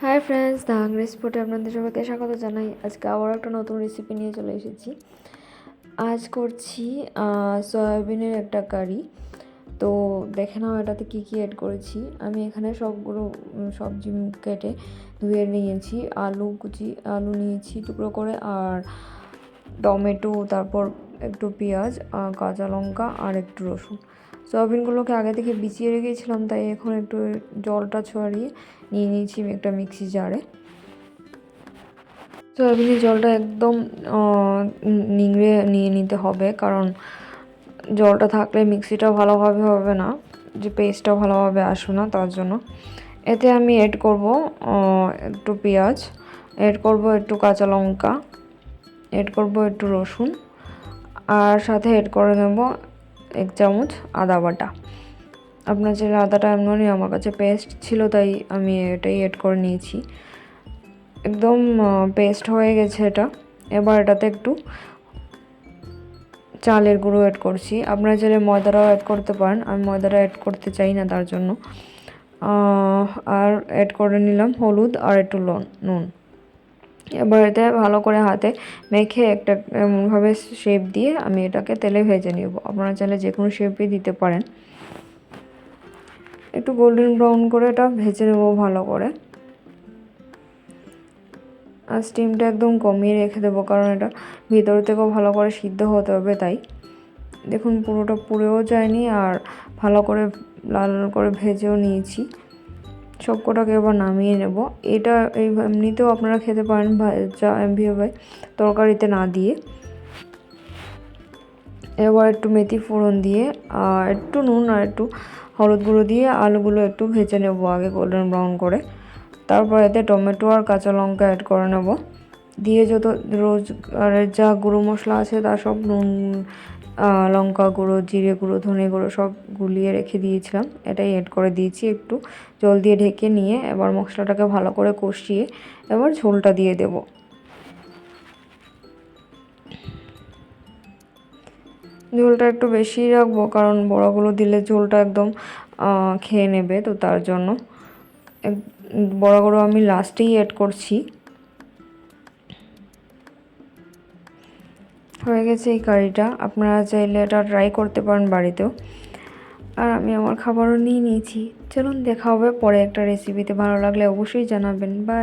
Hi friends, the hungry স্পটে আপনাদের সবাইকে স্বাগত জানাই। আজকে আবার একটা নতুন রেসিপি নিয়ে চলে এসেছি। আজ করছি সয়াবিনের একটা কারি। তো দেখে নাও এটাতে কী কী অ্যাড করেছি। আমি এখানে সবগুলো সবজি কেটে ধুয়ে নিয়েছি। আলু নিয়েছি টুকরো করে, আর টমেটো, তারপর একটু পেঁয়াজ, কাঁচা লঙ্কা আর একটু রসুন। সয়াবিনগুলোকে আগে থেকে বিছিয়ে রেখেছিলাম, তাই এখন একটু জলটা ছড়িয়ে নিয়ে নিয়েছি একটা মিক্সি জারে। সয়াবিনের জলটা একদম নিংড়ে নিয়ে নিতে হবে, কারণ জলটা থাকলে মিক্সিটা ভালোভাবে হবে না, যে পেস্টটা ভালোভাবে আসবে না, তার জন্য। এতে আমি অ্যাড করব একটু পেঁয়াজ, অ্যাড করব একটু কাঁচা লঙ্কা, অ্যাড করব একটু রসুন, আর সাথে অ্যাড করে নেব 1 চামচ আদা বাটা। আপনার যে আদাটা এমনি আমার কাছে পেস্ট ছিল, তাই আমি এটাই অ্যাড করে নিয়েছি। একদম পেস্ট হয়ে গেছে এটা। এবার এটাতে একটু চালের গুঁড়ো অ্যাড করছি। আপনারা চাইলে ময়দাটাও অ্যাড করতে পারেন, আমি ময়দাটা অ্যাড করতে চাই না, তার জন্য। আর অ্যাড করে নিলাম হলুদ আর একটু নুন। এবার এতে ভালো করে হাতে মেখে একটা এমনভাবে শেপ দিয়ে আমি এটাকে তেলে ভেজে নেব। আপনারা চাইলে যে কোনো শেপই দিতে পারেন। একটু গোল্ডেন ব্রাউন করে এটা ভেজে নেব ভালো করে। আর স্টিমটা একদম কমিয়ে রেখে দেবো, কারণ এটা ভিতর থেকেও ভালো করে সিদ্ধ হতে হবে। তাই দেখুন, পুরোটা পুড়েও যায়নি, আর ভালো করে লাল করে ভেজেও নিয়েছি। সবকটাকে এবার নামিয়ে নেব। এটা এমনিতেও আপনারা খেতে পারেন এভাবে তরকারিতে না দিয়ে। এবার একটু মেথি ফোড়ন দিয়ে আর একটু নুন আর একটু হলুদ গুঁড়ো দিয়ে আলুগুলো একটু ভেজে নেব আগে গোল্ডেন ব্রাউন করে। তারপর এতে টমেটো আর কাঁচা লঙ্কা অ্যাড করে নেব, দিয়ে যত রোজগারের যা গুঁড়ো মশলা আছে তা সব নুন, লঙ্কা গুঁড়ো, জিরে গুঁড়ো, ধনে গুঁড়ো সব গুলিয়ে রেখে দিয়েছিলাম, এটাই অ্যাড করে দিয়েছি। একটু জল দিয়ে ঢেকে নিয়ে এবার মশলাটাকে ভালো করে কষিয়ে এবার ঝোলটা দিয়ে দেব। ঝোলটা একটু বেশি রাখবো, কারণ বড়াগুলো দিলে ঝোলটা একদম খেয়ে নেবে, তো তার জন্য বড়াগুলো আমি লাস্টেই অ্যাড করছি। হয়ে গেছে এই কারিটা। আপনারা চাইলে এটা ট্রাই করতে পারেন বাড়িতেও। আর আমি আমার খাবারও নিয়ে নিয়েছি। চলুন, দেখা হবে পরে একটা রেসিপিতে। ভালো লাগলে অবশ্যই জানাবেন। বাই।